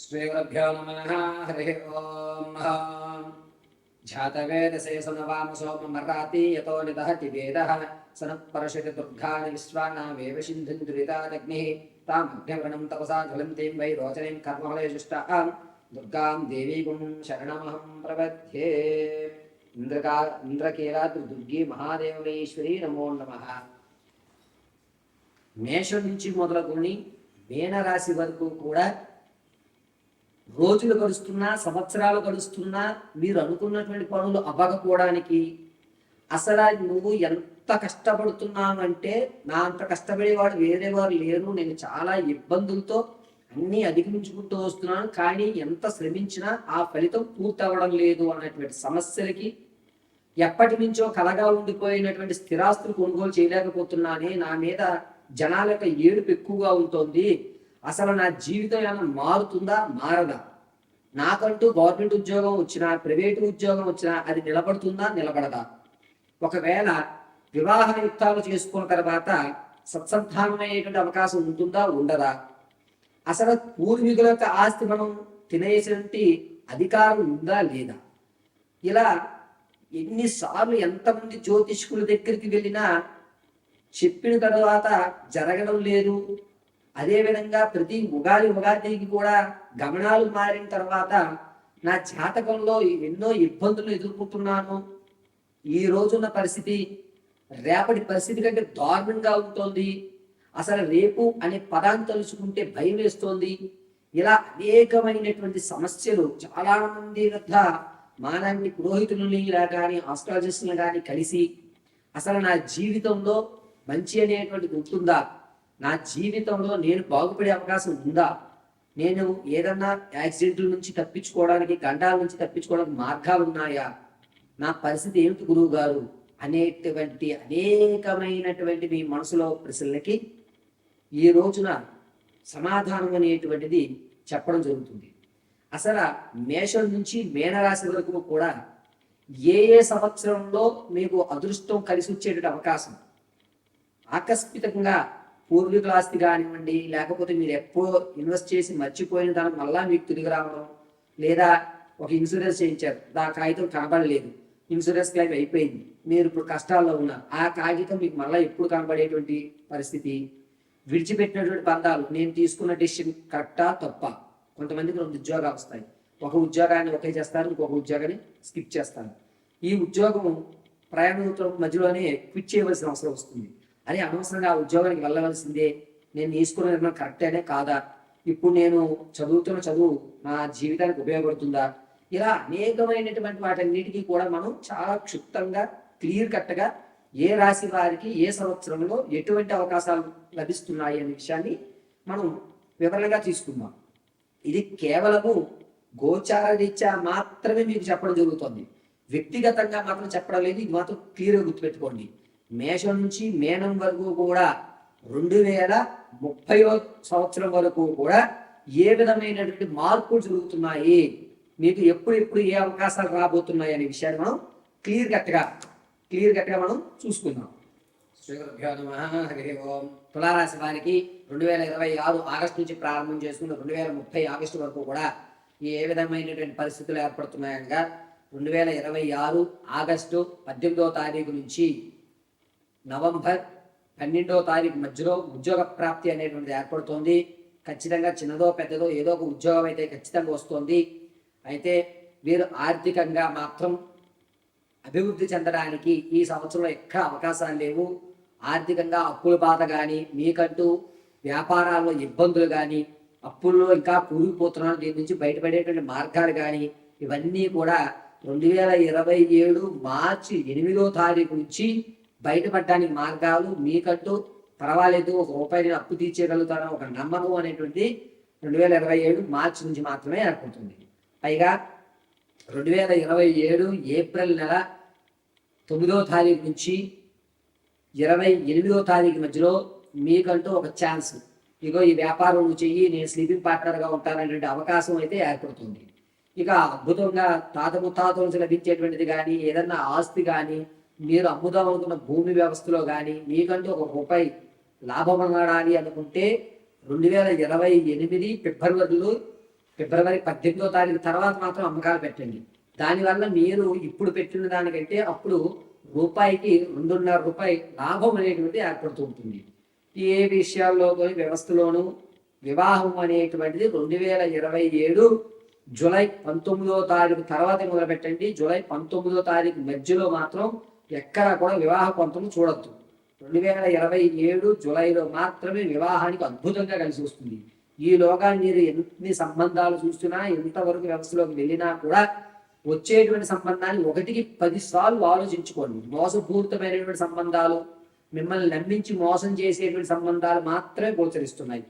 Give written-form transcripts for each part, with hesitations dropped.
श्रीगुरुभ्यो नमः। हरिः ओम्। ध्यातवेदसे सुनवामसो ममराति यतो निदहति वेदः सनः परशति दुर्गानि विश्वानावेव सिन्धुं दुरितादग्निः तामग्निवृणं तपसा ज्वलन्तीं वै रोचनीं कर्मफलेजुष्टां दुर्गां देवीं शरणमहं प्रपद्ये। ఇంద్రకీలాద్రి దుర్గి మహాదేవమేశ్వరి నమో నమః. మేషం నుంచి మొదలుకొని మీనరాశి వరకు కూడా రోజులు గడుస్తున్నా, సంవత్సరాలు గడుస్తున్నా మీరు అనుకున్నటువంటి పనులు అవ్వకపోవడానికి అసలు నువ్వు ఎంత కష్టపడుతున్నావంటే నా అంత కష్టపడేవాడు వేరే వారు లేరు, నేను చాలా ఇబ్బందులతో అన్నీ అధిగమించుకుంటూ వస్తున్నాను, కానీ ఎంత శ్రమించినా ఆ ఫలితం పూర్తి అవ్వడం లేదు అన్నటువంటి సమస్యలకి, ఎప్పటి నుంచో కలగా ఉండిపోయినటువంటి స్థిరాస్తులు కొనుగోలు చేయలేకపోతున్నానే, నా మీద జనాల యొక్క ఏడుపు ఎక్కువగా ఉంటుంది, అసలు నా జీవితం ఏమైనా మారుతుందా మారదా, నాకంటూ గవర్నమెంట్ ఉద్యోగం వచ్చినా ప్రైవేటు ఉద్యోగం వచ్చినా అది నిలబడుతుందా నిలబడదా, ఒకవేళ వివాహయుక్తాలు చేసుకున్న తర్వాత సత్సంతానం అయ్యేటువంటి అవకాశం ఉంటుందా ఉండదా, అసలు పూర్వీకుల యొక్క ఆస్తి మనం తినేసినటువంటి అధికారం ఉందా లేదా, ఇలా ఎన్నిసార్లు ఎంతమంది జ్యోతిష్కుల దగ్గరికి వెళ్ళినా చెప్పిన తర్వాత జరగడం లేదు. అదేవిధంగా ప్రతి ఉగాదికి కూడా గమనాలు మారిన తర్వాత నా జాతకంలో ఎన్నో ఇబ్బందులు ఎదుర్కొంటున్నాను, ఈ రోజున్న పరిస్థితి రేపటి పరిస్థితి కంటే దారుణంగా ఉంటుంది, అసలు రేపు అనే పదాన్ని తలుచుకుంటే భయం వేస్తోంది, ఇలా అనేకమైనటువంటి సమస్యలు చాలా మంది వద్ద మానవుని పురోహితులని కానీ ఆస్ట్రాలజిస్టులను కానీ కలిసి అసలు నా జీవితంలో మంచి అనేటువంటిది ఉంటుందా, నా జీవితంలో నేను బాగుపడే అవకాశం ఉందా, నేను ఏదన్నా యాక్సిడెంట్ల నుంచి తప్పించుకోవడానికి, గండాల నుంచి తప్పించుకోవడానికి మార్గాలు ఉన్నాయా, నా పరిస్థితి ఏమిటి గురువు గారు అనేటువంటి అనేకమైనటువంటి మీ మనసులో ప్రశ్నలకి ఈ రోజున సమాధానం అనేటువంటిది చెప్పడం జరుగుతుంది. అసలు మేషం నుంచి మీనరాశి వరకు కూడా ఏ సంవత్సరంలో మీకు అదృష్టం కలిసి వచ్చేటువంటి అవకాశం, ఆకస్మికంగా పూర్వీకుల ఆస్తి కానివ్వండి, లేకపోతే మీరు ఎప్పుడో ఇన్వెస్ట్ చేసి మర్చిపోయిన దాని మళ్ళా మీకు తిరిగి రావడం, లేదా ఒక ఇన్సూరెన్స్ చేయించారు, ఆ కాగితం కనబడలేదు, ఇన్సూరెన్స్ క్లెయిమ్ అయిపోయింది, మీరు ఇప్పుడు కష్టాల్లో ఉన్నారు, ఆ కాగితం మీకు మళ్ళీ ఎప్పుడు కనబడేటువంటి పరిస్థితి, విడిచిపెట్టినటువంటి బంధాలు, నేను తీసుకున్న డెసిషన్ కరెక్టా తప్ప, కొంతమందికి 2 ఉద్యోగాలు వస్తాయి, ఒక ఉద్యోగాన్ని ఒకే చేస్తారు, ఇంకొక ఉద్యోగాన్ని స్కిప్ చేస్తారు, ఈ ఉద్యోగం ప్రయాణం మధ్యలోనే క్విట్ చేయవలసిన అవసరం వస్తుంది, అని అనవసరంగా ఆ ఉద్యోగానికి వెళ్ళవలసిందే, నేను తీసుకున్న నిర్ణయం కరెక్టేనే కాదా, ఇప్పుడు నేను చదువుతున్న చదువు నా జీవితానికి ఉపయోగపడుతుందా, ఇలా అనేకమైనటువంటి వాటన్నిటికీ కూడా మనం చాలా క్షుప్తంగా క్లియర్ కట్గా ఏ రాశి వారికి ఏ సంవత్సరంలో ఎటువంటి అవకాశాలు లభిస్తున్నాయి అనే విషయాన్ని మనం వివరంగా తీసుకుందాం. ఇది కేవలము గోచార రీత్యా మాత్రమే మీకు చెప్పడం జరుగుతుంది, వ్యక్తిగతంగా మాత్రం చెప్పడం లేదు, ఇది మాత్రం క్లియర్గా గుర్తుపెట్టుకోండి. మేషం నుంచి మీనం వరకు కూడా 2030 సంవత్సరం వరకు కూడా ఏ విధమైనటువంటి మార్పులు జరుగుతున్నాయి, మీకు ఎప్పుడు ఏ అవకాశాలు రాబోతున్నాయి అనే విషయాన్ని మనం క్లియర్ కట్గా మనం చూసుకుందాం. శ్రీగురుభ్యో నమః. హరి ఓం. తులారాశి వారికి 2026 ఆగస్టు నుంచి ప్రారంభం చేసుకుని 2030 ఆగస్టు వరకు కూడా ఏ విధమైనటువంటి పరిస్థితులు ఏర్పడుతున్నాయనగా 2026 ఆగస్టు 18వ తారీఖు నుంచి నవంబర్ 12వ తారీఖు మధ్యలో ఉద్యోగ ప్రాప్తి అనేటువంటిది ఏర్పడుతోంది. ఖచ్చితంగా చిన్నదో పెద్దదో ఏదో ఒక ఉద్యోగం అయితే ఖచ్చితంగా వస్తుంది. అయితే వీరు ఆర్థికంగా మాత్రం అభివృద్ధి చెందడానికి ఈ సంవత్సరంలో ఎక్కడ అవకాశాలు లేవు. ఆర్థికంగా అప్పుల బాధ కానీ, మీకంటూ వ్యాపారాల్లో ఇబ్బందులు కానీ, అప్పుల్లో ఇంకా కూలిపోతున్నారు, దీని నుంచి బయటపడేటువంటి మార్గాలు కానీ, ఇవన్నీ కూడా 2027 మార్చి 8వ తారీఖు నుంచి బయటపడడానికి మార్గాలు, మీకంటూ పర్వాలేదు ఒక రూపాయి నేను అప్పు తీర్చేయగలుగుతాను ఒక నమ్మకం అనేటువంటి 2027 మార్చి నుంచి మాత్రమే ఏర్పడుతుంది. పైగా 2027 ఏప్రిల్ నెల 9వ తారీఖు నుంచి 28వ తారీఖు మధ్యలో మీకంటూ ఒక ఛాన్స్, ఇగో ఈ వ్యాపారం చెయ్యి, నేను స్లీపింగ్ పార్ట్నర్గా ఉంటాననేటువంటి అవకాశం అయితే ఏర్పడుతుంది. ఇక అద్భుతంగా తాత ముత్తాతల నుంచి లభించేటువంటిది కానీ, ఏదన్నా ఆస్తి కానీ, మీరు అమ్ముదాం అనుకున్న భూమి వ్యవస్థలో కానీ మీకంటూ ఒక రూపాయి లాభం అనాలి అనుకుంటే 2028 ఫిబ్రవరిలో ఫిబ్రవరి 18వ తారీఖు తర్వాత మాత్రం అమ్మకాలు పెట్టండి. దానివల్ల మీరు ఇప్పుడు పెట్టిన దానికంటే అప్పుడు రూపాయికి 2.5 రూపాయి లాభం అనేటువంటి ఏర్పడుతూ ఉంటుంది. ఏ విషయాల్లో వ్యవస్థలోనూ వివాహం అనేటువంటిది 2027 జూలై 19వ తారీఖు తర్వాత మొదలుపెట్టండి. జూలై 19వ తారీఖు మధ్యలో మాత్రం ఎక్కడా కూడా వివాహ పొంతను చూడొద్దు. 2027 జూలైలో మాత్రమే వివాహానికి అద్భుతంగా కలిసి వస్తుంది. ఈలోగా మీరు ఎన్ని సంబంధాలు చూసినా, ఎంతవరకు వ్యవస్థలోకి వెళ్ళినా కూడా వచ్చేటువంటి సంబంధాన్ని 1కి 10 సార్లు ఆలోచించుకోండి. మోసపూరితమైనటువంటి సంబంధాలు, మిమ్మల్ని నమ్మించి మోసం చేసేటువంటి సంబంధాలు మాత్రమే గోచరిస్తున్నాయి.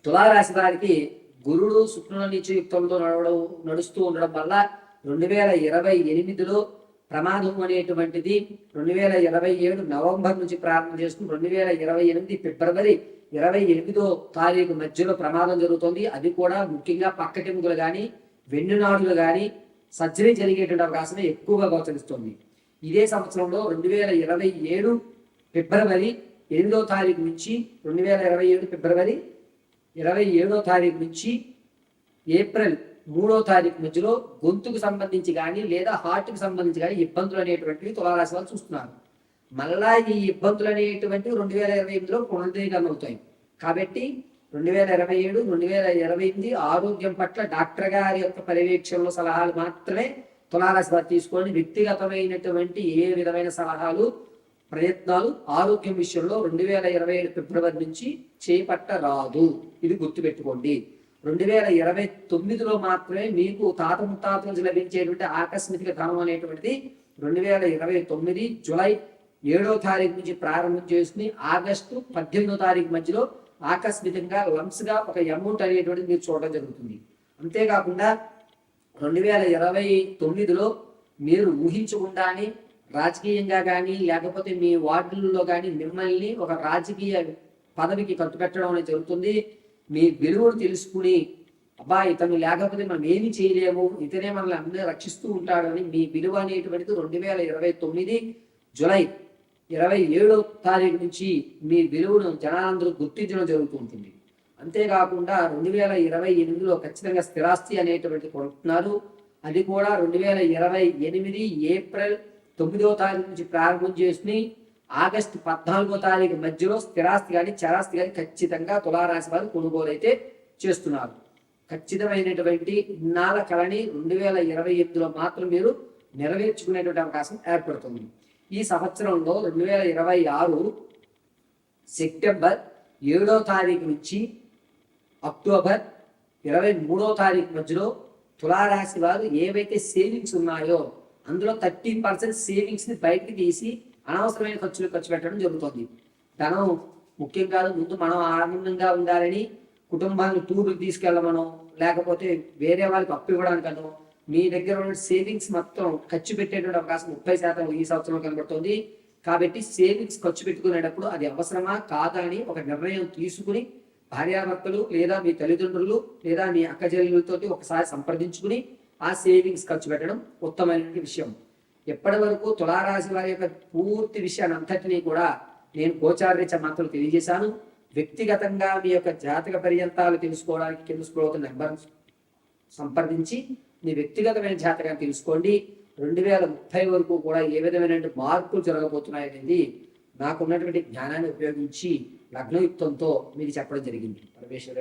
తులారాశి వారికి గురుడు శుక్రుల నీచయుక్తంతో నడుస్తూ ఉండడం వల్ల 2028లో ప్రమాదం అనేటువంటిది 2027 నవంబర్ నుంచి ప్రారంభం చేసుకుని 2028 ఫిబ్రవరి 28వ తారీఖు మధ్యలో ప్రమాదం జరుగుతుంది. అది కూడా ముఖ్యంగా పక్కటెముకలు కానీ వెన్నునాడులు కానీ సర్జరీ జరిగేటువంటి అవకాశమే ఎక్కువగా గోచరిస్తుంది. ఇదే సంవత్సరంలో 2027 ఫిబ్రవరి 8వ తారీఖు నుంచి 2027 ఫిబ్రవరి 27వ తారీఖు నుంచి ఏప్రిల్ 3వ తారీఖు మధ్యలో గొంతుకు సంబంధించి కానీ లేదా హార్ట్కి సంబంధించి కానీ ఇబ్బందులు అనేటువంటివి తులారాశి వాళ్ళు చూస్తున్నారు. మళ్ళా ఈ ఇబ్బందులు అనేటువంటివి 2028లో పునరుద్ధీకరణ అవుతాయి. కాబట్టి 2027 2028 ఆరోగ్యం పట్ల డాక్టర్ గారి యొక్క పర్యవేక్షణలో సలహాలు మాత్రమే తులారాశి వారు తీసుకోండి. వ్యక్తిగతమైనటువంటి ఏ విధమైన సలహాలు ప్రయత్నాలు ఆరోగ్యం విషయంలో 2027 ఫిబ్రవరి నుంచి చేపట్టరాదు. ఇది గుర్తుపెట్టుకోండి. 2029లో మాత్రమే మీకు తాత ముత్తాతల నుంచి లభించేటువంటి ఆకస్మిక ధనం అనేటువంటిది 2029 జూలై 7వ తారీఖు నుంచి ప్రారంభం చేసుకుని ఆగస్టు 18వ తారీఖు మధ్యలో ఆకస్మికంగా లంప్స్గా ఒక అమౌంట్ అనేటువంటిది మీరు చూడడం జరుగుతుంది. అంతేకాకుండా 2029లో మీరు ఊహించకుండానే రాజకీయంగా కానీ లేకపోతే మీ వార్డులలో కానీ మిమ్మల్ని ఒక రాజకీయ పదవికి కట్టుబెట్టడం అనేది జరుగుతుంది. మీ విలువను తెలుసుకుని అబ్బా ఇతను లేకపోతే మనం ఏమి చేయలేము, ఇతనే మనల్ని అందరూ రక్షిస్తూ ఉంటాడని మీ విలువ అనేటువంటిది 2029 జూలై 27వ తారీఖు నుంచి మీ విలువను జనాలందరూ గుర్తించడం జరుగుతూ ఉంటుంది. అంతేకాకుండా 2028లో ఖచ్చితంగా స్థిరాస్తి అనేటువంటి కొనుక్కున్నారు. అది కూడా 2028 ఏప్రిల్ 9వ తారీఖు నుంచి ప్రారంభం చేసుకుని ఆగస్టు 14వ తారీఖు మధ్యలో స్థిరాస్తి కానీ చరాస్తి కానీ ఖచ్చితంగా తులారాశి వారు కొనుగోలు అయితే చేస్తున్నారు. ఖచ్చితమైనటువంటి ఇన్నాళ్ళ కళని 2028లో మాత్రం మీరు నెరవేర్చుకునేటువంటి అవకాశం ఏర్పడుతుంది. ఈ సంవత్సరంలో 2026 సెప్టెంబర్ 7వ తారీఖు నుంచి అక్టోబర్ 23వ తారీఖు మధ్యలో తులారాశి వారు ఏవైతే సేవింగ్స్ ఉన్నాయో అందులో 30% సేవింగ్స్ని బయటికి తీసి అనవసరమైన ఖర్చులు ఖర్చు పెట్టడం జరుగుతుంది. ధనం ముఖ్యం కాదు. ముందు మనం ఆనందంగా ఉండాలని కుటుంబాన్ని టూర్కి తీసుకెళ్ళమనో లేకపోతే వేరే వాళ్ళకి అప్పు ఇవ్వడానికనో మీ దగ్గర ఉన్న సేవింగ్స్ మొత్తం ఖర్చు పెట్టేటువంటి అవకాశం 30% ఈ సంవత్సరంలో కనబడుతుంది. కాబట్టి సేవింగ్స్ ఖర్చు పెట్టుకునేటప్పుడు అది అవసరమా కాదా అని ఒక నిర్ణయం తీసుకుని భార్యాభర్తలు లేదా మీ తల్లిదండ్రులు లేదా మీ అక్క చెల్లెలతో ఒకసారి సంప్రదించుకుని ఆ సేవింగ్స్ ఖర్చు పెట్టడం ఉత్తమమైన విషయం. ఎప్పటి వరకు తులారాశి వారి యొక్క పూర్తి విషయాన్ని అంతటినీ కూడా నేను గోచారరీత్యా మాత్రం తెలియజేశాను. వ్యక్తిగతంగా మీ యొక్క జాతక పర్యంతాలు తెలుసుకోవడానికి కింద స్క్రోల్ నెంబర్ సంప్రదించి మీ వ్యక్తిగతమైన జాతకాన్ని తెలుసుకోండి. 2030 వరకు కూడా ఏ విధమైన మార్పులు జరగబోతున్నాయి అనేది నాకున్నటువంటి జ్ఞానాన్ని ఉపయోగించి లగ్నయుక్తంతో మీకు చెప్పడం జరిగింది. పరమేశ్వర